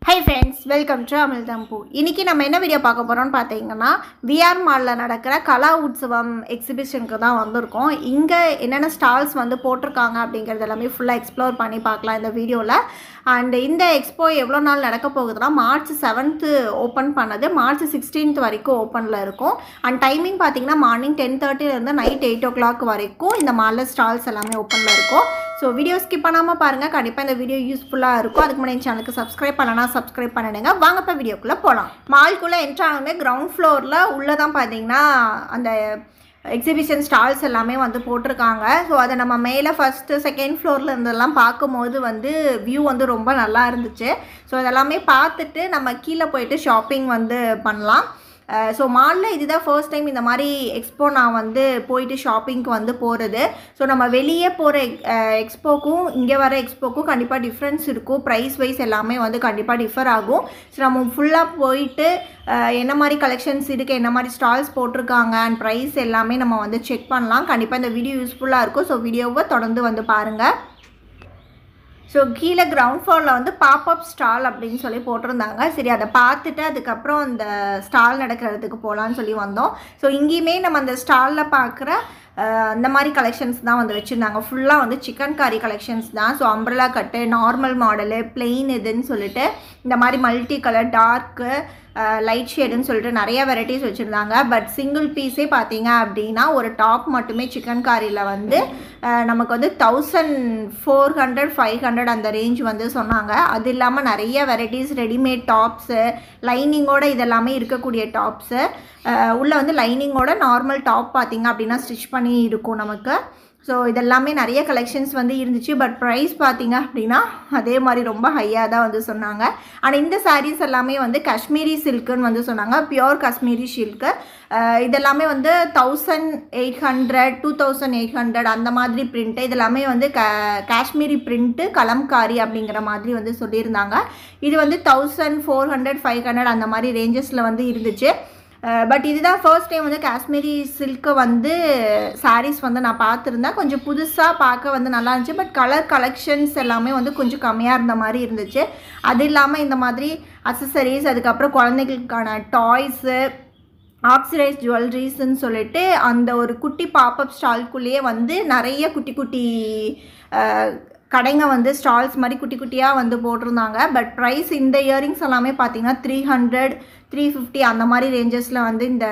Hi friends, welcome to Amilthampu. இன்னைக்கு நம்ம என்ன வீடியோ பார்க்க போறோம்னு பாத்தீங்கன்னா விஆர் மால்ல நடக்கிற கலா உற்சவம் எக்ஸிபிஷனுக்கு தான் வந்திருக்கோம். இங்க என்னென்ன ஸ்டால்ஸ் வந்து போட்டிருக்காங்க அப்படிங்கறது எல்லாமே ஃபுல்லா எக்ஸ்ப்ளோர் பண்ணி பார்க்கலாம் இந்த வீடியோல. அண்ட் இந்த எக்ஸ்போ எவ்வளோ நாள் நடக்க போகுதுன்னா மார்ச் 7th ஓப்பன் பண்ணது, மார்ச் 16th வரைக்கும் ஓப்பனில் இருக்கும். அண்ட் டைமிங் பார்த்தீங்கன்னா மார்னிங் 10:30 நைட் 8 o'clock வரைக்கும் இந்த மாலில் ஸ்டால்ஸ் எல்லாமே ஓப்பனில் இருக்கும். ஸோ வீடியோ ஸ்கிப் பண்ணாமல் பாருங்கள், கண்டிப்பாக இந்த வீடியோ யூஸ்ஃபுல்லாக இருக்கும். அதுக்கு முன்னாடி சேனலுக்கு சப்ஸ்கிரைப் பண்ணனா சப்ஸ்கிரைப் பண்ணிடுங்க. வாங்க இப்போ வீடியோக்குள்ளே போகலாம். மால்குள்ளே என்ட்ரானமே கிரவுண்ட் ஃப்ளோரில் உள்ளே தான் பார்த்தீங்கன்னா அந்த எக்ஸிபிஷன் ஸ்டால்ஸ் எல்லாமே வந்து போட்டிருக்காங்க. ஸோ அதை நம்ம மேலே ஃபஸ்ட்டு செகண்ட் ஃப்ளோரில் இருந்தெல்லாம் பார்க்கும்போது வந்து வியூ வந்து ரொம்ப நல்லா இருந்துச்சு. ஸோ அதெல்லாமே பார்த்துட்டு நம்ம கீழே போயிட்டு ஷாப்பிங் வந்து பண்ணலாம். ஸோ மாலில் இதுதான் ஃபர்ஸ்ட் டைம் இந்த மாதிரி எக்ஸ்போ நான் வந்து போயிட்டு ஷாப்பிங்க்கு வந்து போகிறது. ஸோ நம்ம வெளியே போகிற எக்ஸ்போக்கும் இங்கே வர எக்ஸ்போக்கும் கண்டிப்பாக டிஃப்ரென்ஸ் இருக்கும். ப்ரைஸ் வைஸ் எல்லாமே வந்து கண்டிப்பாக டிஃபர் ஆகும். ஸோ நம்ம ஃபுல்லாக போயிட்டு என்ன மாதிரி கலெக்ஷன்ஸ் இருக்குது, என்ன மாதிரி ஸ்டால்ஸ் போட்டிருக்காங்க அண்ட் ப்ரைஸ் எல்லாமே நம்ம வந்து செக் பண்ணலாம். கண்டிப்பாக இந்த வீடியோ யூஸ்ஃபுல்லாக இருக்கும். ஸோ வீடியோவை தொடர்ந்து வந்து பாருங்கள். ஸோ கீழே கிரவுண்ட் ஃப்ளோரில் வந்து பாப்அப் ஸ்டால் அப்படின்னு சொல்லி போட்டிருந்தாங்க. சரி, அதை பார்த்துட்டு அதுக்கப்புறம் அந்த ஸ்டால் நடக்கிற இடத்துக்கு போகலான்னு சொல்லி வந்தோம். ஸோ இங்கேயுமே நம்ம அந்த ஸ்டாலில் பார்க்குற இந்த மாதிரி கலெக்ஷன்ஸ் தான் வந்து வச்சுருந்தாங்க. ஃபுல்லாக வந்து சிக்கன் கறி கலெக்ஷன்ஸ் தான். ஸோ அம்ப்ரெல்லா கட்டு, நார்மல் மாடலு, பிளெயின் இதுன்னு சொல்லிட்டு இந்த மாதிரி மல்டி கலர், டார்க்கு, லைட் ஷேடுன்னு சொல்லிட்டு நிறைய வெரைட்டிஸ் வச்சுருந்தாங்க. பட் சிங்கிள் பீஸே பார்த்தீங்க அப்படின்னா ஒரு டாப் மட்டுமே சிக்கன் காரியில் வந்து நமக்கு வந்து 1400 500 அந்த ரேஞ்ச் வந்து சொன்னாங்க. அது இல்லாமல் நிறைய வெரைட்டிஸ் ரெடிமேட் டாப்ஸு, லைனிங்கோடு இதெல்லாமே இருக்கக்கூடிய டாப்ஸு, உள்ளே வந்து லைனிங்கோட நார்மல் டாப் பார்த்தீங்க அப்படின்னா ஸ்டிச் பண்ணி இருக்கும் நமக்கு. ஸோ இதெல்லாமே நிறைய கலெக்ஷன்ஸ் வந்து இருந்துச்சு. பட் ப்ரைஸ் பார்த்தீங்க அப்படின்னா அதே மாதிரி ரொம்ப ஹையாக தான் வந்து சொன்னாங்க. ஆனால் இந்த சாரீஸ் எல்லாமே வந்து காஷ்மீரி சில்க்குன்னு வந்து சொன்னாங்க, பியோர் காஷ்மீரி சில்க்கு. இதெல்லாமே வந்து 1800 2800 அந்த மாதிரி பிரிண்ட்டு. இதெல்லாமே வந்து காஷ்மீரி பிரிண்ட்டு கலம்காரி அப்படிங்கிற மாதிரி வந்து சொல்லியிருந்தாங்க. இது வந்து 1400 500 அந்த மாதிரி ரேஞ்சஸில் வந்து இருந்துச்சு. பட் இதுதான் ஃபர்ஸ்ட் டைம் வந்து காஷ்மீரி சில்க்கு வந்து சாரீஸ் வந்து நான் பார்த்துருந்தேன். கொஞ்சம் புதுசாக பார்க்க வந்து நல்லா இருந்துச்சு. பட் கலர் கலெக்ஷன்ஸ் எல்லாமே வந்து கொஞ்சம் கம்மியாக இருந்த மாதிரி இருந்துச்சு. அது இல்லாமல் இந்த மாதிரி அக்சசரிஸ், அதுக்கப்புறம் குழந்தைகளுக்கான டாய்ஸு, ஆக்சிடைஸ் ஜுவல்லரிஸ்ன்னு சொல்லிட்டு அந்த ஒரு குட்டி பாப்அப் ஸ்டால்குள்ளேயே வந்து நிறைய குட்டி குட்டி கடைங்க வந்து ஸ்டால்ஸ் மாதிரி குட்டி குட்டியாக வந்து போட்டிருந்தாங்க. பட் ப்ரைஸ் இந்த இயரிங்ஸ் எல்லாமே பார்த்தீங்கன்னா 300 350 அந்த மாதிரி ரேஞ்சஸில் வந்து இந்த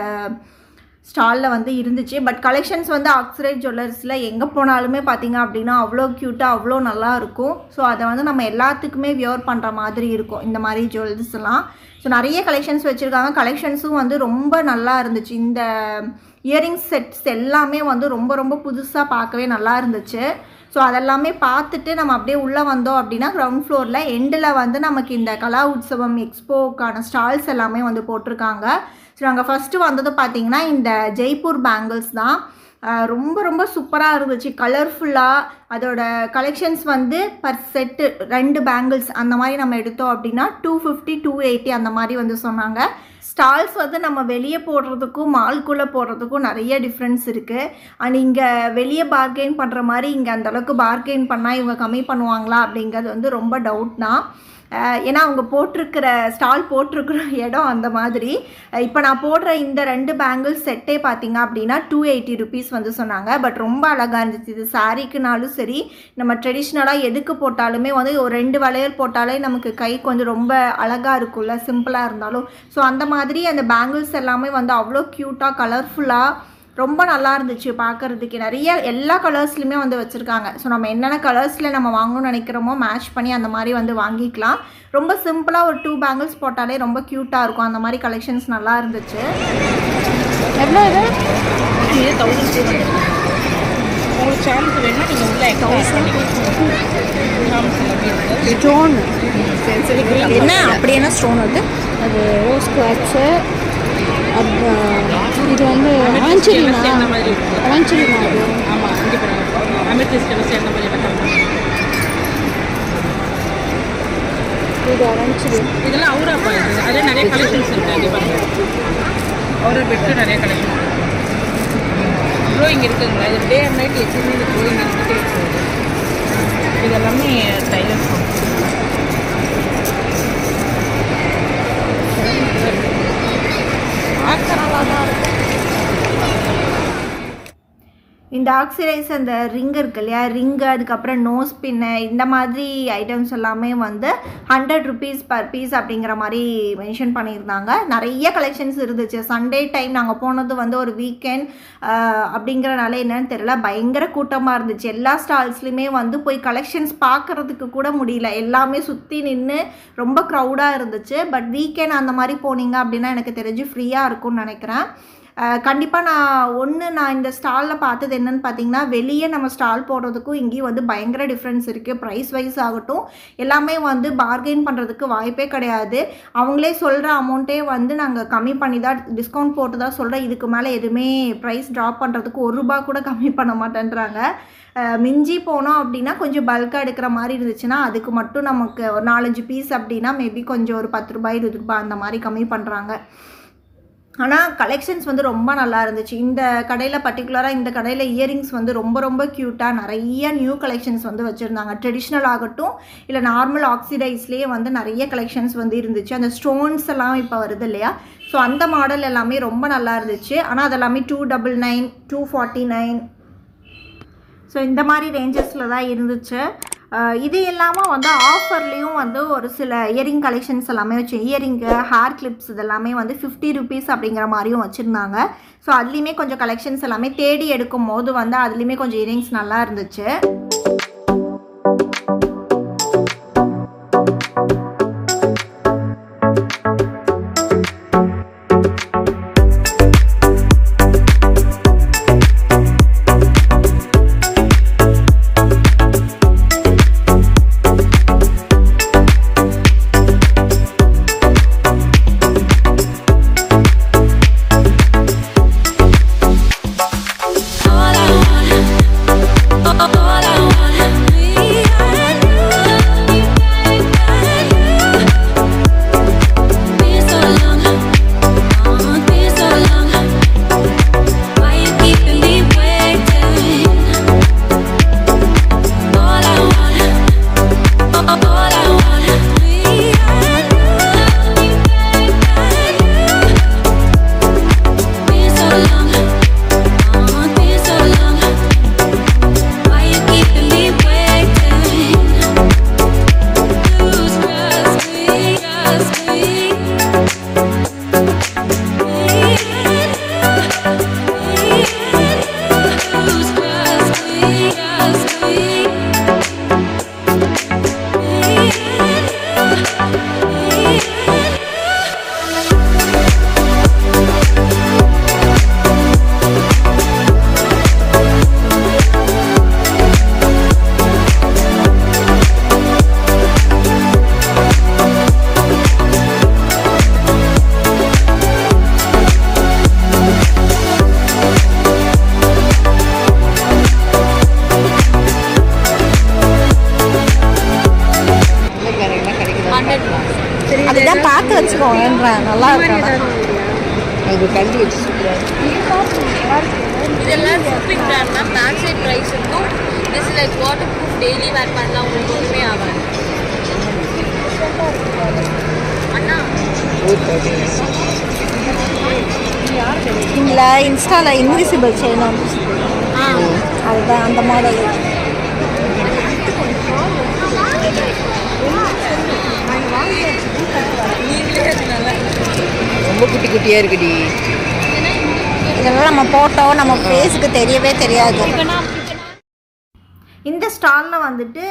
ஸ்டாலில் வந்து இருந்துச்சு. பட் கலெக்ஷன்ஸ் வந்து ஆக்சிடைஸ் ஜுவல்லர்ஸில் எங்கே போனாலுமே பார்த்தீங்க அப்படின்னா அவ்வளோ க்யூட்டாக அவ்வளோ நல்லா இருக்கும். ஸோ அதை வந்து நம்ம எல்லாத்துக்குமே வியர் பண்ணுற மாதிரி இருக்கும் இந்த மாதிரி ஜுவல்ஸ்லாம். ஸோ நிறைய கலெக்ஷன்ஸ் வச்சுருக்காங்க. கலெக்ஷன்ஸும் வந்து ரொம்ப நல்லா இருந்துச்சு. இந்த இயரிங்ஸ் செட்ஸ் எல்லாமே வந்து ரொம்ப ரொம்ப புதுசாக பார்க்கவே நல்லா இருந்துச்சு. ஸோ அதெல்லாமே பார்த்துட்டு நம்ம அப்படியே உள்ளே வந்தோம் அப்படின்னா கிரவுண்ட் ஃப்ளோரில் எண்டில் வந்து நமக்கு இந்த கலா உற்சவம் எக்ஸ்போக்கான ஸ்டால்ஸ் எல்லாமே வந்து போட்டிருக்காங்க. ஸோ நாங்கள் ஃபஸ்ட்டு வந்தது பார்த்திங்கன்னா இந்த ஜெய்ப்பூர் பேங்கிள்ஸ் தான். ரொம்ப ரொம்ப சூப்பராக இருந்துச்சு, கலர்ஃபுல்லாக. அதோட கலெக்ஷன்ஸ் வந்து பர் செட்டு 2 பேங்கிள்ஸ் அந்த மாதிரி நம்ம எடுத்தோம் அப்படின்னா 250 280 அந்த மாதிரி வந்து சொன்னாங்க. ஸ்டால்ஸ் வந்து நம்ம வெளியே போடுறதுக்கும் மால்குள்ளே போடுறதுக்கும் நிறைய டிஃப்ரென்ஸ் இருக்குது. அண்ட் இங்கே வெளியே பார்கெயின் பண்ணுற மாதிரி இங்கே அந்தளவுக்கு பார்கெயின் பண்ணால் இவங்க கம்மி பண்ணுவாங்களா அப்படிங்கிறது வந்து ரொம்ப டவுட் தான். ஏன்னா அவங்க போட்டிருக்கிற ஸ்டால் போட்டிருக்கிற இடம் அந்த மாதிரி. இப்போ நான் போடுற இந்த 2 பேங்கிள்ஸ் செட்டே பார்த்தீங்க அப்படின்னா 280 rupees வந்து சொன்னாங்க. பட் ரொம்ப அழகாக இருந்துச்சு. இது சாரீக்குனாலும் சரி, நம்ம ட்ரெடிஷ்னலாக எதுக்கு போட்டாலுமே வந்து ஒரு 2 வளையல் போட்டாலே நமக்கு கைக்கு வந்து ரொம்ப அழகாக இருக்கும்ல, சிம்பிளாக இருந்தாலும். ஸோ அந்த மாதிரி அந்த பேங்கிள்ஸ் எல்லாமே வந்து அவ்வளோ க்யூட்டாக கலர்ஃபுல்லாக ரொம்ப நல்லா இருந்துச்சு பார்க்குறதுக்கு. நிறைய எல்லா கலர்ஸ்லையுமே வந்து வச்சுருக்காங்க. ஸோ நம்ம என்னென்ன கலர்ஸில் நம்ம வாங்கணும்னு நினைக்கிறோமோ மேட்ச் பண்ணி அந்த மாதிரி வந்து வாங்கிக்கலாம். ரொம்ப சிம்பிளாக ஒரு 2 பேங்கிள்ஸ் போட்டாலே ரொம்ப க்யூட்டாக இருக்கும். அந்த மாதிரி கலெக்ஷன்ஸ் நல்லா இருந்துச்சு. எவ்வளோ இது? 1200 உங்களுக்கு சார்ஜ் வேணும்னா நீங்கள் உள்ள 1000 ஸ்டோன். என்ன அப்படி என்ன ஸ்டோன் வந்து? அது ரோஸ் குவாட்ஸு. அது இது வந்து ஆஞ்சலினா அந்த மாதிரி இருக்குது. ஆஞ்சலினா அது ஆமாம், இங்கே பண்ணுங்கள். அமிர்திஸ்டல் சேர்ந்த மாதிரி இது ஆரம்பிச்சிது. இதெல்லாம் அவுராப்பா. இது அதே நிறைய கலெக்ஷன்ஸ் இருக்குது. கண்டிப்பாக அவுரா பெட்டு நிறைய கலெக்ஷன் க்ளோயிங் இருக்குதுங்களா. இது டே அண்ட் நைட் எப்பயுமே இது க்ளோயிங் இருந்துகிட்டே இருக்குது. இது எல்லாமே டைலர்ஸ். இந்த ஆக்சிடைஸ் அந்த ரிங் இருக்கு இல்லையா, ரிங்கு, அதுக்கப்புறம் நோஸ் பின்னு, இந்த மாதிரி ஐட்டம்ஸ் எல்லாமே வந்து 100 rupees per piece அப்படிங்கிற மாதிரி மென்ஷன் பண்ணியிருந்தாங்க. நிறைய கலெக்ஷன்ஸ் இருந்துச்சு. சண்டே டைம் நாங்கள் போனது வந்து ஒரு வீக்கெண்ட் அப்படிங்கிறனால என்னன்னு தெரியல, பயங்கர கூட்டமாக இருந்துச்சு. எல்லா ஸ்டால்ஸ்லையுமே வந்து போய் கலெக்ஷன்ஸ் பார்க்குறதுக்கு கூட முடியல, எல்லாமே சுற்றி நின்று ரொம்ப க்ரௌடாக இருந்துச்சு. பட் வீக்கெண்ட் அந்த மாதிரி போனீங்க அப்படின்னா எனக்கு தெரிஞ்சு ஃப்ரீயாக இருக்கும்னு நினைக்கிறேன். கண்டிப்பாக நான் இந்த ஸ்டாலில் பார்த்தது என்னென்னு பார்த்தீங்கன்னா, வெளியே நம்ம ஸ்டால் போடுறதுக்கும் இங்கேயும் வந்து பயங்கர டிஃப்ரென்ஸ் இருக்குது. ப்ரைஸ் வைஸ் ஆகட்டும், எல்லாமே வந்து பார்கெயின் பண்ணுறதுக்கு வாய்ப்பே கிடையாது. அவங்களே சொல்கிற அமௌண்ட்டே வந்து நாங்கள் கம்மி பண்ணி தான், டிஸ்கவுண்ட் போட்டு தான் சொல்கிறேன். இதுக்கு மேலே எதுவுமே ப்ரைஸ் ட்ராப் பண்ணுறதுக்கு ₹1 கூட கம்மி பண்ண மாட்டேன்றாங்க. மிஞ்சி போனோம் அப்படின்னா கொஞ்சம் பல்காக எடுக்கிற மாதிரி இருந்துச்சுன்னா அதுக்கு மட்டும் நமக்கு ஒரு 4-5 பீஸ் அப்படின்னா மேபி கொஞ்சம் ஒரு ₹10 ₹20 அந்த மாதிரி கம்மி பண்ணுறாங்க. ஆனால் கலெக்ஷன்ஸ் வந்து ரொம்ப நல்லா இருந்துச்சு. இந்த கடையில் பர்டிகுலராக இந்த கடையில் இயரிங்ஸ் வந்து ரொம்ப ரொம்ப க்யூட்டாக நிறைய நியூ கலெக்ஷன்ஸ் வந்து வச்சுருந்தாங்க. ட்ரெடிஷ்னல் ஆகட்டும் இல்லை நார்மல் ஆக்சிடைஸ்லேயே வந்து நிறைய கலெக்ஷன்ஸ் வந்து இருந்துச்சு. அந்த ஸ்டோன்ஸ் எல்லாம் இப்போ வருது இல்லையா, ஸோ அந்த மாடல் எல்லாமே ரொம்ப நல்லா இருந்துச்சு. ஆனால் அதெல்லாமே 299, 249, ஸோ இந்த மாதிரி ரேஞ்சஸில் தான் இருந்துச்சு. இது இல்லாமல் வந்து ஆஃபர்லேயும் வந்து ஒரு சில இயரிங் கலெக்ஷன்ஸ் எல்லாமே வச்சு, இயரிங்கு, ஹேர் கிளிப்ஸ் இதெல்லாமே வந்து ₹50 அப்படிங்கிற மாதிரியும் வச்சுருந்தாங்க. ஸோ அதுலேயுமே கொஞ்சம் கலெக்ஷன்ஸ் எல்லாமே தேடி எடுக்கும் போது வந்து அதுலேயுமே கொஞ்சம் இயரிங்ஸ் நல்லா இருந்துச்சு. அதுதான் பார்த்து வச்சுக்கோங்கன்றேன், நல்லா இருக்காங்க. அது கல்வி வச்சு இதெல்லாம் ஷிப்பிங் பிராண்ட் தான். பேக் சைட் ப்ரைஸ் இருக்கும். This is like water proof, daily வேர் பண்ணலாம், உங்களுக்கு ஒன்றுமே ஆகாது. அண்ணா இதில் இன்ஸ்டாவில் இன்விசிபிள் செயின் வந்து அதுதான் அந்த மாடல். ரொம்ப குட்டி குட்டியாக இருக்குடி. இதெல்லாம் நம்ம போட்டோம் நம்ம ஃபேஸுக்கு தெரியவே தெரியாது. இந்த ஸ்டாலில் வந்துட்டு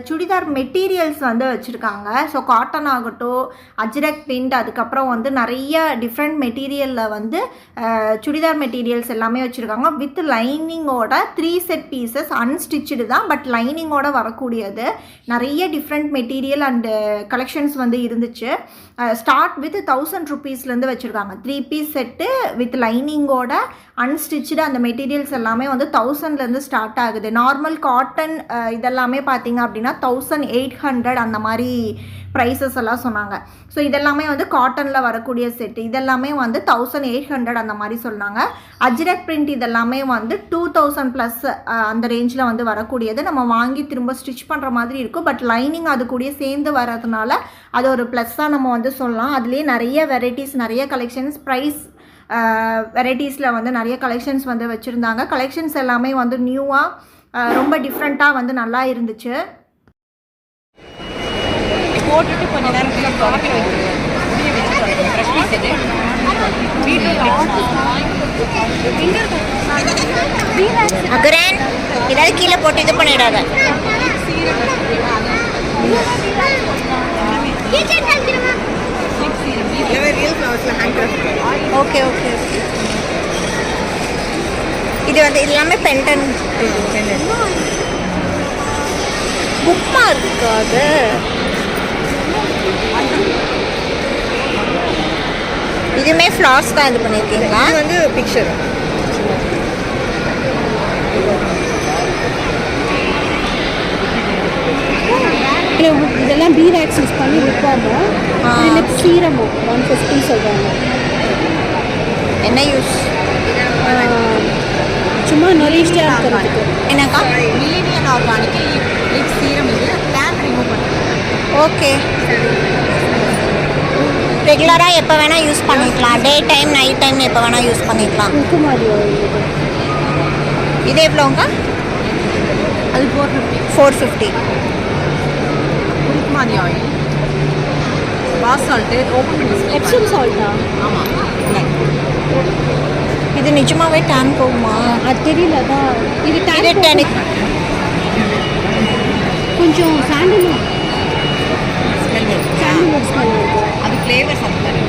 சுடிதார் மெட்டீரியல்ஸ் வந்து வச்சுருக்காங்க. ஸோ காட்டன் ஆகட்டும், அஜ்ரக் பிரிண்ட், அதுக்கப்புறம் வந்து நிறைய டிஃப்ரெண்ட் மெட்டீரியலில் வந்து சுடிதார் மெட்டீரியல்ஸ் எல்லாமே வச்சுருக்காங்க. வித் லைனிங்கோட 3 செட் பீசஸ், அன்ஸ்டிச்சுடு தான் பட் லைனிங்கோட வரக்கூடியது. நிறைய டிஃப்ரெண்ட் மெட்டீரியல் அண்டு கலெக்ஷன்ஸ் வந்து இருந்துச்சு. ஸ்டார்ட் வித் 1000 rupeesலேருந்து வச்சுருக்காங்க. 3 பீஸ் செட்டு வித் லைனிங்கோட அன்ஸ்டிச்சுடு அந்த மெட்டீரியல்ஸ் எல்லாமே வந்து 1000லேருந்து ஸ்டார்ட் ஆகுது. நார்மல் காட்டன் இதெல்லாமே பார்த்தீங்க அப்படின்னா 1800 அந்த மாதிரி ப்ரைஸஸ் எல்லாம் சொன்னாங்க. ஸோ இதெல்லாமே வந்து காட்டனில் வரக்கூடிய செட்டு, இதெல்லாமே வந்து 1800 அந்த மாதிரி சொன்னாங்க. அஜ்ரக் பிரிண்ட் இதெல்லாமே வந்து 2000+ அந்த ரேஞ்சில் வந்து வரக்கூடியது. நம்ம வாங்கி திரும்ப ஸ்டிச் பண்ணுற மாதிரி இருக்கும். பட் லைனிங் அது கூடயே சேர்ந்து வர்றதுனால அது ஒரு ப்ளஸ்ஸாக நம்ம வந்து சொல்லலாம். அதுலேயே நிறைய வெரைட்டிஸ், நிறைய கலெக்ஷன்ஸ், ப்ரைஸ் வெரைட்டிஸில் வந்து நிறைய கலெக்ஷன்ஸ் வந்து வச்சுருந்தாங்க. கலெக்ஷன்ஸ் எல்லாமே வந்து நியூவாக ரொம்ப டிஃப்ரெண்ட்டாக வந்து நல்லா இருந்துச்சு. போட்டுட்டு கொஞ்ச நேரத்தில் தொடக்க அகரன் ஏதாவது கீழே போட்டு இது பண்ணிடாத. Okay okay okay. இது வந்து எல்லாமே பென்டன் புக்மா இருக்காது. இதுவுமே ஃப்ளார்ஸ் தான் இது பண்ணியிருக்கீங்களா? இது வந்து பிக்சர் இதெல்லாம் பீராக்ஸ் யூஸ் பண்ணி விற்பாங்க. லிப் சீரமும் 150 சொல்கிறாங்க. என்ன யூஸ்? சும்மா நொலிஷ்டாக இருக்கிறதுக்கு. என்னக்கா? Millennial organic lip serum. இது டேன் ரிமூவ் பண்ணுறது. ஓகே. ரெகுலராக எப்போ வேணால் யூஸ் பண்ணிக்கலாம். டே டைம் நைட் டைம் எப்போ வேணால் யூஸ் பண்ணிக்கலாம். குக்குமாரி ஆயில் இது எவ்வளோங்க? அது 450. 450. குக்குமாரி ஆயில் பாஸ் சால்ட்டு ஓப்பன் பண்ணி எப்சம் சால்ட்டா? ஆமாம். இது நிஜமாவே டேன் போகுமா? அது தெரியல. தான் இது இது டேனிக். கொஞ்சம் சாண்டிலும் ஸ்மெல் சாண்டில் ஸ்மெல் இருக்குது. அது ஃப்ளேவர்ஸ் அந்த மாதிரி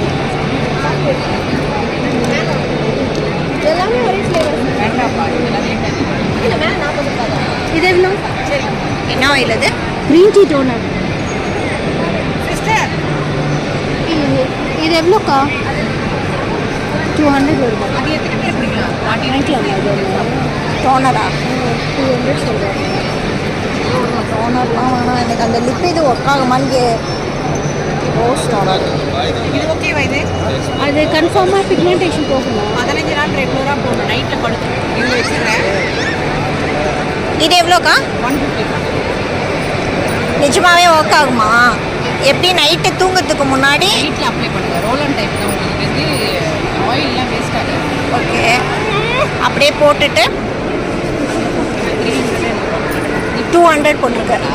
எல்லாமே ஒரே ஃப்ளேவர். வேண்டாம்ப்பா. இது எவ்வளோ? சரி. என்ன ஆயில் அது? Green tea toner. சிஸ்டர் இது எவ்வளோக்கா? 200 வருது. அது எத்தனை பேர் பிடிக்கலாம்? வாங்கிக்கலாமா? இது டோனரா? 200 சொல்கிறேன். டோனர்லாம் வேணாம் எனக்கு. அந்த லிப் இது ஒர்க் ஆகுமான்னு ரோஸ் டோனர். இது ஓகேவா? இது அது கன்ஃபார்மாக பிக்மெண்டேஷன் போகணும். 15 நாள் ரெகுலராக போகணும். நைட்டில் படுத்து இங்கே வச்சுக்கிறேன். இது எவ்வளோக்கா? 150. நிஜமாவே ஒர்க் ஆகுமா? எப்படி நைட்டு தூங்கறதுக்கு முன்னாடி? நைட்டில் அப்ளை பண்ணுங்கள். ரோல் ஆன் டைப் தான். உங்களுக்கு வந்து ஆயிலெலாம் வேஸ்ட் ஆகாது. ஓகே. அப்படியே போட்டுட்டு 200 போட்டிருக்கேன்.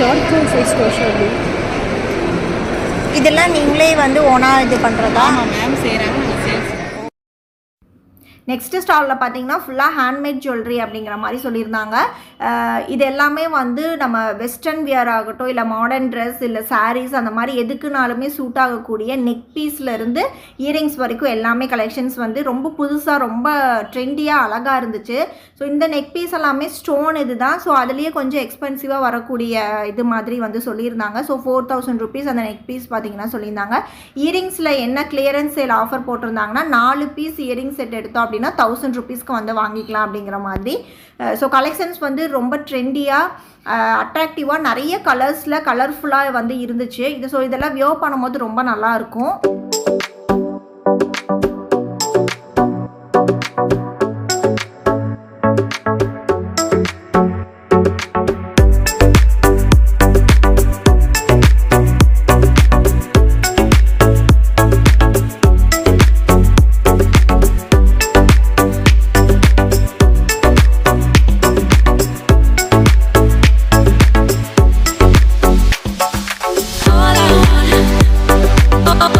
சார்கோல் ஃபேஸ் வாஷ் அப்படி. இதெல்லாம் நீங்களே வந்து ஓனாக இது பண்ணுறதா? ஆமாம் மேம் செய்கிறாங்க. நாங்கள் சேல்ஸ். நெக்ஸ்ட்டு ஸ்டாலில் பார்த்தீங்கன்னா ஃபுல்லாக ஹேண்ட்மேட் ஜுவல்லரி அப்படிங்கிற மாதிரி சொல்லியிருந்தாங்க. இது எல்லாமே வந்து நம்ம வெஸ்டர்ன் வியர் ஆகட்டும், இல்லை மாடர்ன் ட்ரெஸ், இல்லை சாரீஸ், அந்த மாதிரி எதுக்குனாலுமே சூட் ஆகக்கூடிய நெக் பீஸ்லேருந்து இயரிங்ஸ் வரைக்கும் எல்லாமே கலெக்ஷன்ஸ் வந்து ரொம்ப புதுசாக ரொம்ப ட்ரெண்டியாக அழகாக இருந்துச்சு. ஸோ இந்த நெக் பீஸ் எல்லாமே ஸ்டோன் இது தான். ஸோ அதுலேயே கொஞ்சம் எக்ஸ்பென்சிவாக வரக்கூடிய இது மாதிரி வந்து சொல்லியிருந்தாங்க. ஸோ 4000 ருபீஸ் அந்த நெக் பீஸ் பார்த்தீங்கன்னா சொல்லியிருந்தாங்க. இயரிங்ஸில் என்ன கிளியரன்ஸ் சேல் ஆஃபர் போட்டிருந்தாங்கன்னா 4 பீஸ் இயரிங் செட் எடுத்தோம் அப்படின்னா 1000 ருபீஸ்க்கு வந்து வாங்கிக்கலாம் அப்படிங்கிற மாதிரி. ஸோ கலெக்ஷன்ஸ் வந்து ரொம்ப ட்ரெண்டியாக அட்ராக்டிவாக நிறைய கலர்ஸில் கலர்ஃபுல்லாக வந்து இருந்துச்சு. இது ஸோ இதெல்லாம் வியர் பண்ணும்போது ரொம்ப நல்லாயிருக்கும்.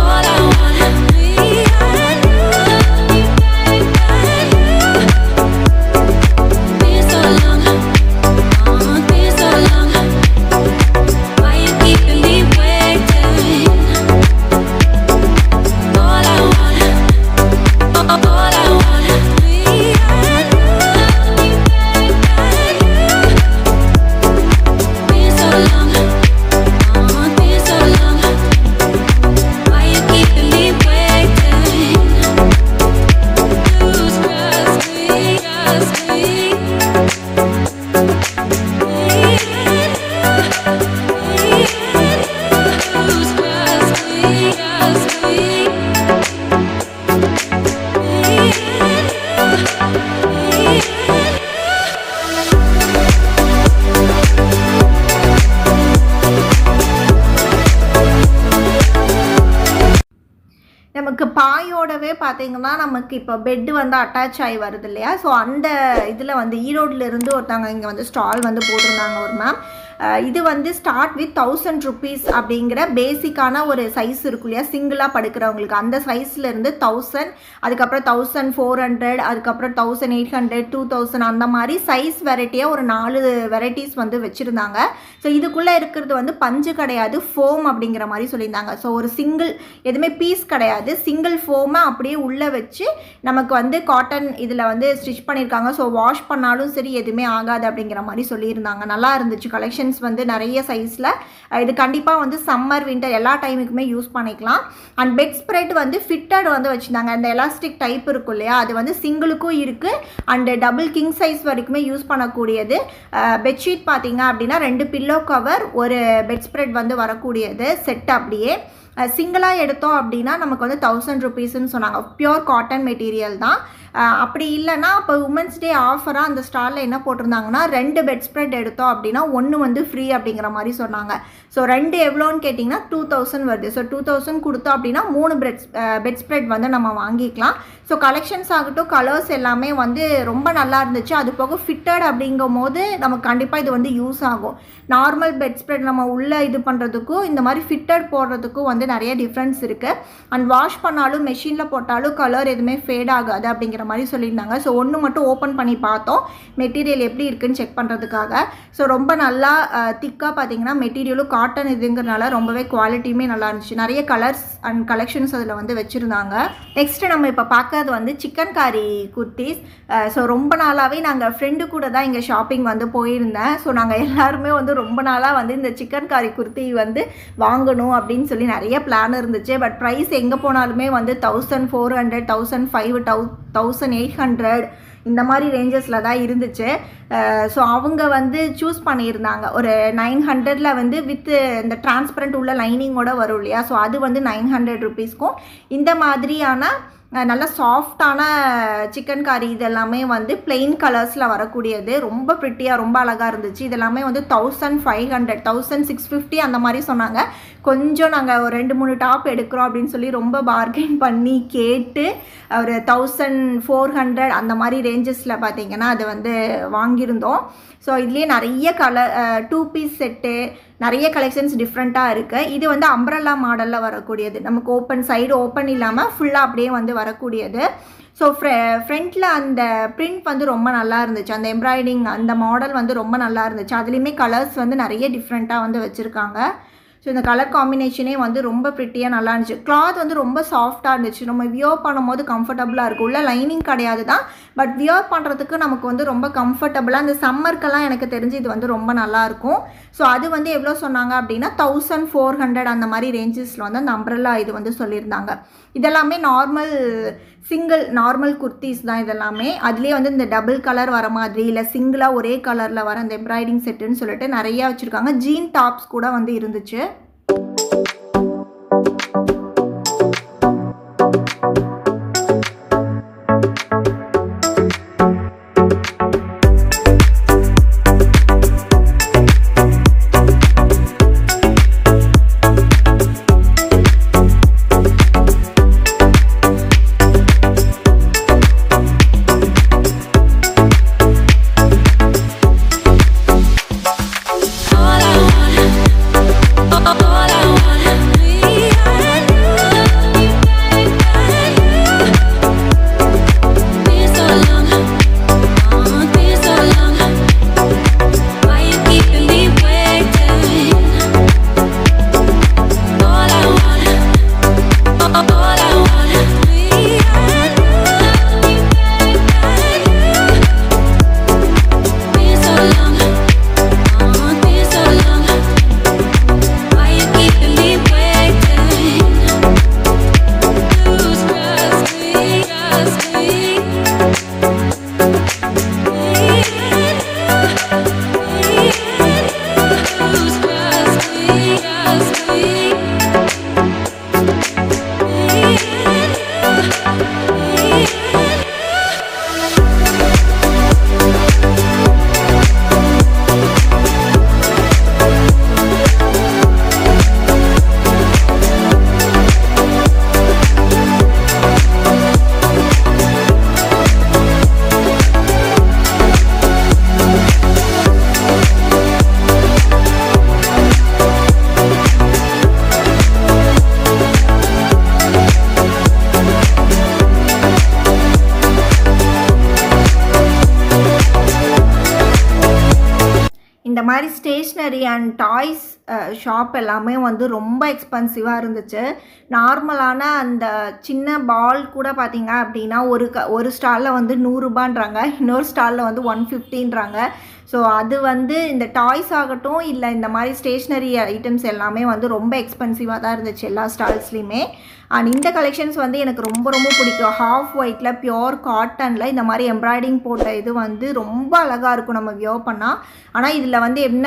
All I நமக்கு பாயோடவே பார்த்தீங்கன்னா நமக்கு இப்போ பெட்டு வந்து அட்டாச் ஆகி வருது இல்லையா. ஸோ அந்த இதில் வந்து ஈரோடுலேருந்து ஒருத்தவங்க இங்கே வந்து ஸ்டால் வந்து போட்டிருந்தாங்க ஒரு மேம். இது வந்து ஸ்டார்ட் வித் 1000 rupees அப்படிங்கிற பேசிக்கான ஒரு சைஸ் இருக்கும் இல்லையா, சிங்கிளாக படுக்கிறவங்களுக்கு அந்த சைஸ்லேருந்து 1000, அதுக்கப்புறம் 1400, அதுக்கப்புறம் 1800, 2000 அந்த மாதிரி சைஸ் வெரைட்டியாக ஒரு 4 வெரைட்டிஸ் வந்து வச்சுருந்தாங்க. ஸோ இதுக்குள்ளே இருக்கிறது வந்து பஞ்சு கிடையாது, ஃபோம் அப்படிங்கிற மாதிரி சொல்லியிருந்தாங்க. ஸோ ஒரு சிங்கிள் எதுவுமே பீஸ் கிடையாது, சிங்கிள் ஃபோமை அப்படியே உள்ளே வச்சு நமக்கு வந்து காட்டன் இதில் வந்து ஸ்டிச் பண்ணியிருக்காங்க. ஸோ வாஷ் பண்ணாலும் சரி எதுவுமே ஆகாது அப்படிங்கிற மாதிரி சொல்லியிருந்தாங்க. நல்லா இருந்துச்சு கலெக்ஷன் வந்து நிறைய சைஸில். இது கண்டிப்பாக வந்து சம்மர் வின்டர் எல்லா டைமுக்குமே யூஸ் பண்ணிக்கலாம். அண்ட் பெட் ஸ்ப்ரெட் வந்து ஃபிட்டட் வந்து வச்சுருந்தாங்க. அந்த எலாஸ்டிக் டைப் இருக்கும் இல்லையா, அது வந்து சிங்கிளுக்கும் இருக்குது அண்டு டபுள் கிங் சைஸ் வரைக்குமே யூஸ் பண்ணக்கூடியது. பெட்ஷீட் பார்த்தீங்க அப்படின்னா 2 பில்லோ கவர், ஒரு பெட் ஸ்ப்ரெட் வந்து வரக்கூடியது செட். அப்படியே சிங்கிளாக எடுத்தோம் அப்படின்னா நமக்கு வந்து 1000 rupeesன்னு சொன்னாங்க. பியோர் காட்டன் மெட்டீரியல் தான். அப்படி இல்லைன்னா இப்போ உமன்ஸ் டே ஆஃபராக அந்த ஸ்டாலில் என்ன போட்டிருந்தாங்கன்னா 2 பெட் ஸ்ப்ரெட் எடுத்தோம் அப்படின்னா 1 வந்து ஃப்ரீ அப்படிங்கிற மாதிரி சொன்னாங்க. ஸோ 2 எவ்வளோன்னு கேட்டிங்கன்னா 2000 வருது. ஸோ 2000 கொடுத்தோம் அப்படின்னா 3 பெட் ஸ்ப்ரெட் வந்து நம்ம வாங்கிக்கலாம். ஸோ கலெக்ஷன்ஸ் ஆகட்டும், கலர்ஸ் எல்லாமே வந்து ரொம்ப நல்லா இருந்துச்சு. அது போக ஃபிட்டட் அப்படிங்கும் போது நமக்கு கண்டிப்பாக இது வந்து யூஸ் ஆகும். நார்மல் பெட் ஸ்ப்ரெட் நம்ம உள்ளே இது பண்ணுறதுக்கும் இந்த மாதிரி ஃபிட்டட் போடுறதுக்கும் வந்து நிறைய டிஃப்ரென்ஸ் இருக்குது. அண்ட் வாஷ் பண்ணாலும் மெஷினில் போட்டாலும் கலர் எதுவுமே ஃபேட் ஆகாது அப்படிங்கிற மாதிரி சொல்லியிருந்தாங்க. ஸோ ஒன்று மட்டும் ஓப்பன் பண்ணி பார்த்தோம் மெட்டீரியல் எப்படி இருக்குன்னு செக் பண்ணுறதுக்காக. ஸோ ரொம்ப நல்லா திக்காக பார்த்தீங்கன்னா மெட்டீரியலும் காட்டன் இதுங்கிறனால ரொம்பவே குவாலிட்டியுமே நல்லா இருந்துச்சு. நிறைய கலர்ஸ் அண்ட் கலெக்ஷன்ஸ் அதில் வந்து வச்சுருந்தாங்க. நெக்ஸ்ட்டு நம்ம இப்போ பார்க்கறது வந்து சிக்கன் காரி குர்த்திஸ். ஸோ ரொம்ப நாளாகவே நாங்கள் ஃப்ரெண்டு கூட தான் இங்கே ஷாப்பிங் வந்து போயிருந்தேன். ஸோ நாங்கள் எல்லாருமே வந்து ரொம்ப நாளாக வந்து இந்த சிக்கன் காரி குர்த்தி வந்து வாங்கணும் அப்படின்னு சொல்லி நிறைய பிளான் இருந்துச்சு. பட் ப்ரைஸ் எங்கே போனாலுமே வந்து 1400, 1500, 1800 இந்த மாதிரி ரேஞ்சஸில் தான் இருந்துச்சு. ஸோ அவங்க வந்து சூஸ் பண்ணியிருந்தாங்க ஒரு 900 வந்து வித் இந்த டிரான்ஸ்பரண்ட் உள்ள லைனிங்கோட வரும் இல்லையா. ஸோ அது வந்து 900 rupeesக்கும் இந்த மாதிரியான நல்ல சாஃப்டான சிக்கன் காரி இதெல்லாமே வந்து பிளெயின் கலர்ஸில் வரக்கூடியது. ரொம்ப ப்ரிட்டியாக ரொம்ப அழகாக இருந்துச்சு. இதெல்லாமே வந்து 1500, 1650 அந்த மாதிரி சொன்னாங்க. கொஞ்சம் நாங்கள் ஒரு 2-3 டாப் எடுக்கிறோம் அப்படின்னு சொல்லி ரொம்ப பார்கெயின் பண்ணி கேட்டு ஒரு 1400 அந்த மாதிரி ரேஞ்சஸில் பார்த்திங்கன்னா அது வந்து வாங்கியிருந்தோம். ஸோ இதுலேயே நிறைய கலர் 2 பீஸ் செட்டு நிறைய கலெக்ஷன்ஸ் டிஃப்ரெண்ட்டாக இருக்குது. இது வந்து அம்ப்ரெல்லா மாடலில் வரக்கூடியது, நமக்கு ஓப்பன் சைடு ஓப்பன் இல்லாமல் ஃபுல்லாக அப்படியே வந்து வரக்கூடியது. ஸோ ஃப்ரண்ட்டில் அந்த பிரிண்ட் வந்து ரொம்ப நல்லா இருந்துச்சு. அந்த எம்ப்ராய்டிங் அந்த மாடல் வந்து ரொம்ப நல்லா இருந்துச்சு. அதுலேயுமே கலர்ஸ் வந்து நிறைய டிஃப்ரெண்ட்டாக வந்து வச்சுருக்காங்க. ஸோ இந்த கலர் காம்பினேஷனே வந்து ரொம்ப ப்ரிட்டியாக நல்லா இருந்துச்சு. கிளாத் வந்து ரொம்ப சாஃப்டாக இருந்துச்சு. நம்ம வியர் பண்ணும்போது கம்ஃபர்டபுளாக இருக்கும். உள்ள லைனிங் கிடையாது தான், பட் வியர் பண்ணுறதுக்கு நமக்கு வந்து ரொம்ப கம்ஃபர்டபுளாக. இந்த சம்மருக்கெல்லாம் எனக்கு தெரிஞ்சு இது வந்து ரொம்ப நல்லாயிருக்கும். ஸோ அது வந்து எவ்வளோ சொன்னாங்க அப்படின்னா 1400 அந்த மாதிரி ரேஞ்சஸில் வந்து அந்த அம்ப்ரெல்லா இது வந்து சொல்லியிருந்தாங்க. இதெல்லாமே நார்மல் குர்த்திஸ் தான் இதெல்லாமே. அதுலேயே வந்து இந்த டபுள் கலர் வர மாதிரி இல்லை சிங்கிளாக ஒரே கலரில் வர அந்த எம்ப்ராய்டிங் செட்டுன்னு சொல்லிட்டு நிறையா வச்சுருக்காங்க. ஜீன் டாப்ஸ் கூட வந்து இருந்துச்சு. All I want மாதிரி ஸ்டேஷ்னரி அண்ட் டாய்ஸ் ஷாப் எல்லாமே வந்து ரொம்ப எக்ஸ்பென்சிவாக இருந்துச்சு. நார்மலான அந்த சின்ன பால் கூட பார்த்தீங்க அப்படின்னா ஒரு ஸ்டாலில் வந்து 100 ரூபான்றாங்க, இன்னொரு ஸ்டாலில் வந்து 150ன்றாங்க. ஸோ அது வந்து இந்த டாய்ஸ் ஆகட்டும் இல்லை இந்த மாதிரி ஸ்டேஷ்னரி ஐட்டம்ஸ் எல்லாமே வந்து ரொம்ப எக்ஸ்பென்சிவாக தான் இருந்துச்சு எல்லா ஸ்டால்ஸ்லேயுமே. அண்ட் இந்த கலெக்ஷன்ஸ் வந்து எனக்கு ரொம்ப ரொம்ப பிடிக்கும். ஹாஃப் ஒயிட்டில் பியோர் காட்டனில் இந்த மாதிரி எம்ப்ராய்டிங் போட்ட இது வந்து ரொம்ப அழகாக இருக்கும் நம்ம வியோ பண்ணால். ஆனால் இதில் வந்து என்ன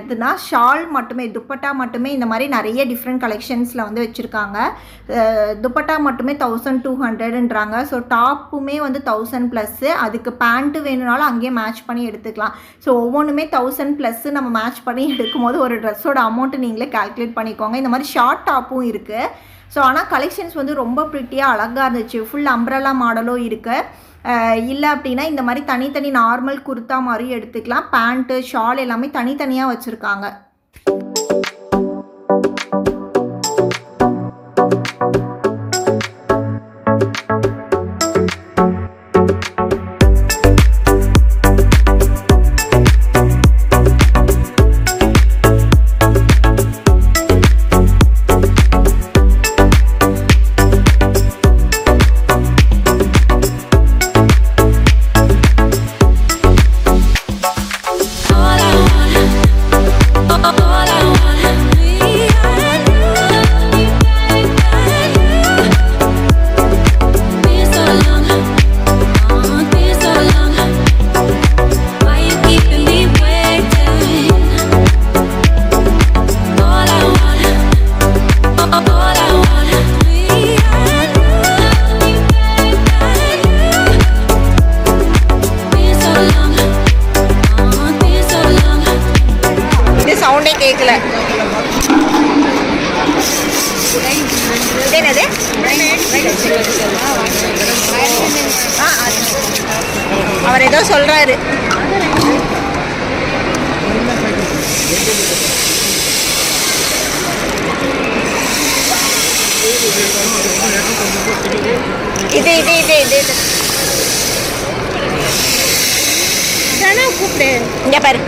இதுனா ஷால் மட்டுமே, துப்பட்டா மட்டுமே இந்த மாதிரி நிறைய டிஃப்ரெண்ட் கலெக்ஷன்ஸில் வந்து வச்சுருக்காங்க. துப்பட்டா மட்டுமே 1200ன்றாங்க. ஸோ டாப்புமே வந்து 1000+, அதுக்கு பேண்ட்டு வேணும்னாலும் அங்கேயே மேட்ச் பண்ணி எடுத்துக்கலாம். ஸோ ஒவ்வொன்றுமே 1000+ நம்ம மேட்ச் பண்ணி எடுக்கும்போது ஒரு ட்ரெஸ்ஸோட அமௌண்ட்டு நீங்களே கால்குலேட் பண்ணிக்கோங்க. இந்த மாதிரி ஷார்ட் டாப்பும் இருக்குது. ஸோ ஆனால் கலெக்ஷன்ஸ் வந்து ரொம்ப ப்ரிட்டியாக அழகாக இருந்துச்சு. ஃபுல் அம்ப்ரெல்லா மாடலும் இருக்குது. இல்லை அப்படின்னா இந்த மாதிரி தனித்தனி நார்மல் குர்த்தா மாதிரியும் எடுத்துக்கலாம். பேண்ட்டு ஷால் எல்லாமே தனித்தனியாக வச்சுருக்காங்க. சவுண்டே கேட்கல. என்னது அவர் ஏதோ சொல்றாரு. இது இது இது இது கூப்பிடு. இங்க பாரு,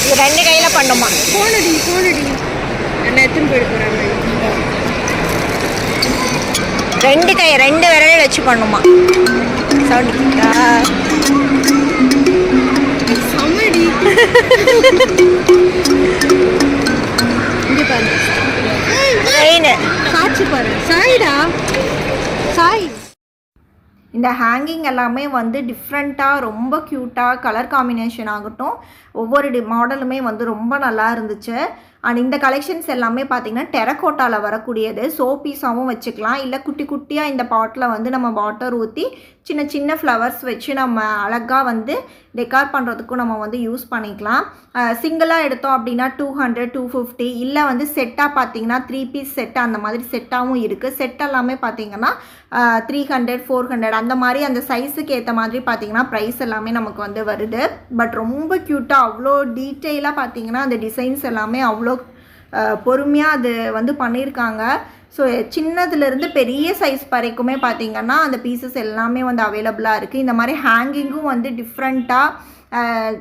இது 2 கையில் பண்ணுமா? போனடி என்ன எத்தனை போயிட்டு போகிறாங்க. 2 கை 2 விரலையும் வச்சு பண்ணுமா? சவுண்ட் சமடி. இங்கே பாரு, காட்சி பாரு. சாய்டா சாய். இந்த ஹேங்கிங் எல்லாமே வந்து டிஃப்ரெண்ட்டாக ரொம்ப க்யூட்டாக கலர் காம்பினேஷன் ஆகட்டும் ஒவ்வொரு மாடலுமே வந்து ரொம்ப நல்லா இருந்துச்சு. அண்ட் இந்த கலெக்ஷன்ஸ் எல்லாமே பார்த்திங்கன்னா டெரக்கோட்டாவில் வரக்கூடியது. சோப்பீஸாகவும் வச்சுக்கலாம், இல்லை குட்டி குட்டியாக இந்த பாட்டில் வந்து நம்ம வாட்டர் ஊற்றி சின்ன சின்ன ஃப்ளவர்ஸ் வச்சு நம்ம அழகாக வந்து டெக்கார் பண்ணுறதுக்கும் நம்ம வந்து யூஸ் பண்ணிக்கலாம். சிங்கிளாக எடுத்தோம் அப்படின்னா 200 250, இல்லை வந்து செட்டாக பார்த்திங்கன்னா 3 பீஸ் செட்டு அந்த மாதிரி செட்டாகவும் இருக்குது. செட் எல்லாமே பார்த்திங்கன்னா 300 400 அந்த மாதிரி அந்த சைஸுக்கு ஏற்ற மாதிரி பார்த்திங்கன்னா ப்ரைஸ் எல்லாமே நமக்கு வந்து வருது. பட் ரொம்ப க்யூட்டாக அவ்வளோ டீட்டெயிலாக பார்த்திங்கன்னா அந்த டிசைன்ஸ் எல்லாமே அவ்வளோ பொறுமையாக அது வந்து பண்ணியிருக்காங்க. ஸோ சின்னதுலேருந்து பெரிய சைஸ் வரைக்குமே பார்த்திங்கன்னா அந்த பீசஸ் எல்லாமே வந்து அவைலபிளாக இருக்குது. இந்த மாதிரி ஹேங்கிங்கும் வந்து டிஃப்ரெண்ட்டாக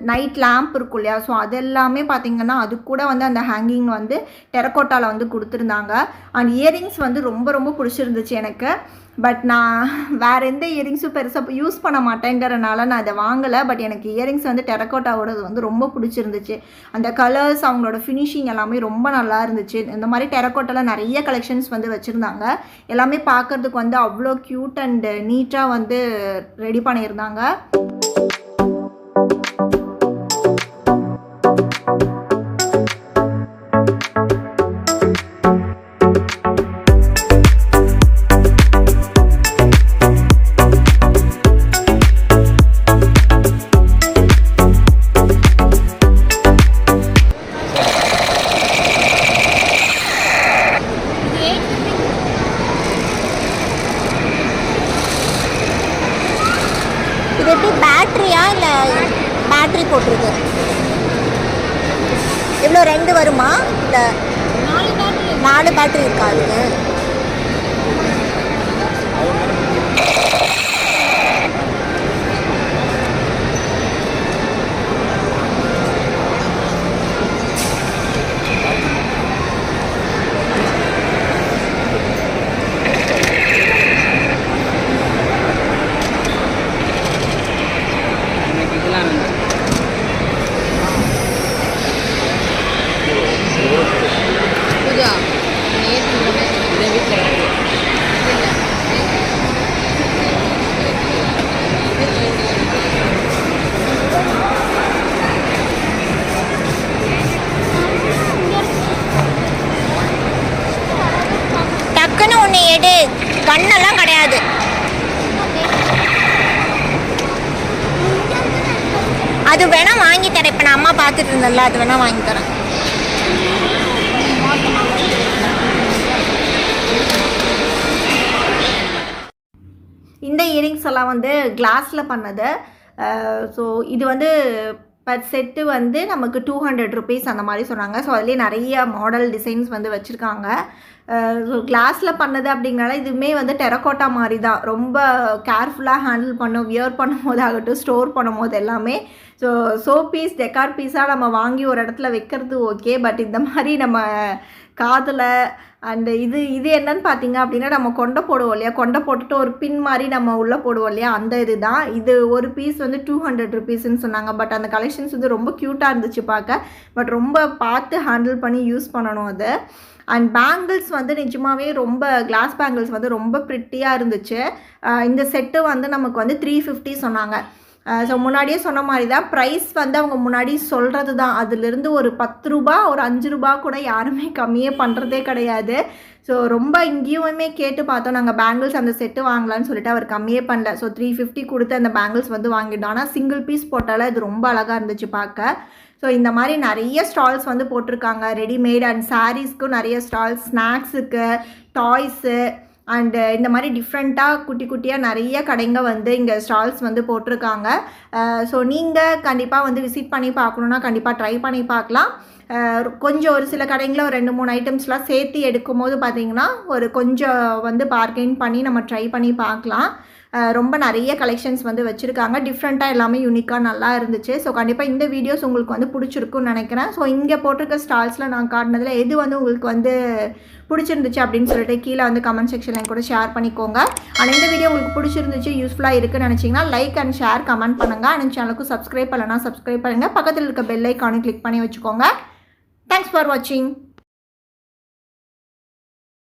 நைட் லேம்ப் இருக்கும் இல்லையா, ஸோ அது எல்லாமே பார்த்திங்கன்னா அது கூட வந்து அந்த ஹேங்கிங் வந்து டெரக்கோட்டாவில் வந்து கொடுத்துருந்தாங்க. அண்ட் இயரிங்ஸ் வந்து ரொம்ப ரொம்ப பிடிச்சிருந்துச்சு எனக்கு. பட் நான் வேறு எந்த இயரிங்ஸும் பெருசாக யூஸ் பண்ண மாட்டேங்கிறனால நான் அதை வாங்கலை. பட் எனக்கு இயரிங்ஸ் வந்து டெரக்கோட்டாவோடது வந்து ரொம்ப பிடிச்சிருந்துச்சு. அந்த கலர்ஸ் அவங்களோட ஃபினிஷிங் எல்லாமே ரொம்ப நல்லா இருந்துச்சு. இந்த மாதிரி டெரக்கோட்டாவில் நிறைய கலெக்ஷன்ஸ் வந்து வச்சுருந்தாங்க. எல்லாமே பார்க்குறதுக்கு வந்து அவ்வளோ க்யூட் அண்ட் நீட்டாக வந்து ரெடி பண்ணியிருந்தாங்க. இது எப்படி பேட்டரியா இல்லை பேட்டரி போட்டிருக்கு? இவ்வளோ 2 வருமா இல்லை 4 பேட்டரி இருக்கா அதுக்கு? ஒன்று எடு, கண்ணெல்லாம் கிடையாது. அது வேணா வாங்கி தரேன். இப்போ நான் அம்மா பார்த்துட்டு இருந்தேன்ல, அது வேணா வாங்கி தரேன். இந்த இயரிங்ஸ் எல்லாம் வந்து கிளாஸில் பண்ணது. ஸோ இது வந்து பர் செட்டு வந்து நமக்கு 200 ருபீஸ் அந்த மாதிரி சொன்னாங்க. ஸோ அதுலேயே நிறைய மாடல் டிசைன்ஸ் வந்து வச்சுருக்காங்க. ஸோ கிளாஸில் பண்ணது அப்படிங்கனால இதுவுமே வந்து டெரக்கோட்டா மாதிரி தான். ரொம்ப கேர்ஃபுல்லாக ஹேண்டில் பண்ணும், வியர் பண்ணும் போது ஆகட்டும், ஸ்டோர் பண்ணும் போது எல்லாமே. ஸோ பீஸ் டெக்கார் பீஸாக நம்ம வாங்கி ஒரு இடத்துல வைக்கிறது ஓகே. பட் இந்த மாதிரி நம்ம காதில் அண்டு இது என்னன்னு பார்த்தீங்க அப்படின்னா, நம்ம கொண்டை போடுவோம் இல்லையா, கொண்டை போட்டுட்டு ஒரு பின் மாதிரி நம்ம உள்ளே போடுவோம் இல்லையா, அந்த இது தான். இது ஒரு பீஸ் வந்து 200 ருபீஸ்ன்னு சொன்னாங்க. பட் அந்த கலெக்ஷன்ஸ் வந்து ரொம்ப க்யூட்டாக இருந்துச்சு பார்க்க. பட் ரொம்ப பார்த்து ஹேண்டில் பண்ணி யூஸ் பண்ணணும் அது. அண்ட் பேங்கிள்ஸ் வந்து நிஜமாகவே ரொம்ப கிளாஸ் பேங்கிள்ஸ் வந்து ரொம்ப ப்ரிட்டியாக இருந்துச்சு. இந்த செட்டு வந்து நமக்கு வந்து 350 சொன்னாங்க. ஸோ முன்னாடியே சொன்ன மாதிரி தான் ப்ரைஸ் வந்து அவங்க முன்னாடி சொல்கிறது தான். அதுலேருந்து ஒரு 10 ரூபா ஒரு 5 ரூபா கூட யாருமே கம்மியே பண்ணுறதே கிடையாது. ஸோ ரொம்ப இங்கேயுமே கேட்டு பார்த்தோம். நாங்கள் பேங்கிள்ஸ் அந்த செட்டு வாங்கலான்னு சொல்லிட்டு அவர் கம்மியே பண்ணல. ஸோ 350 கொடுத்து அந்த பேங்கிள்ஸ் வந்து வாங்கிட்டோம். ஆனால் சிங்கிள் பீஸ் போட்டால இது ரொம்ப அழகாக இருந்துச்சு பார்க்க. ஸோ இந்த மாதிரி நிறைய ஸ்டால்ஸ் வந்து போட்டிருக்காங்க. ரெடிமேட் அண்ட் சாரீஸ்க்கும் நிறைய ஸ்டால்ஸ், ஸ்நாக்ஸுக்கு, டாய்ஸு அண்டு இந்த மாதிரி டிஃப்ரெண்ட்டாக குட்டி குட்டியாக நிறைய கடைங்க வந்து இங்கே ஸ்டால்ஸ் வந்து போட்டிருக்காங்க. ஸோ நீங்கள் கண்டிப்பாக வந்து விசிட் பண்ணி பார்க்கணுன்னா கண்டிப்பாக ட்ரை பண்ணி பார்க்கலாம். கொஞ்சம் ஒரு சில கடைங்களில் ஒரு 2-3 ஐட்டம்ஸ்லாம் சேர்த்து எடுக்கும் போது பார்த்திங்கன்னா ஒரு கொஞ்சம் வந்து பார்கெயின் பண்ணி நம்ம ட்ரை பண்ணி பார்க்கலாம். ரொம்ப நிறைய கலெக்ஷன்ஸ் வந்து வச்சுருக்காங்க. டிஃப்ரெண்ட்டாக எல்லாமே யூனிக்காக நல்லா இருந்துச்சு. ஸோ கண்டிப்பாக இந்த வீடியோஸ் உங்களுக்கு வந்து பிடிச்சிருக்குன்னு நினைக்கிறேன். ஸோ இங்கே போட்டிருக்க ஸ்டால்ஸில் நான் காட்டினதில் எது வந்து உங்களுக்கு வந்து பிடிச்சிருந்துச்சு அப்படின்னு சொல்லிட்டு கீழே வந்து கமெண்ட் செக்ஷனில் கூட ஷேர் பண்ணிக்கோங்க. ஆனால் இந்த வீடியோ உங்களுக்கு பிடிச்சிருந்துச்சு, யூஸ்ஃபுல்லாக இருக்குன்னு நினச்சிங்கன்னா லைக் அண்ட் ஷேர் கமெண்ட் பண்ணுங்கள். அண்ட் சேனலுக்கும் சப்ஸ்கிரைப் பண்ணலன்னா சப்ஸ்கிரைப் பண்ணுங்கள். பக்கத்தில் இருக்க பெல் ஐக்கானை கிளிக் பண்ணி வச்சுக்கோங்க. தேங்க்ஸ் ஃபார் வாட்சிங்.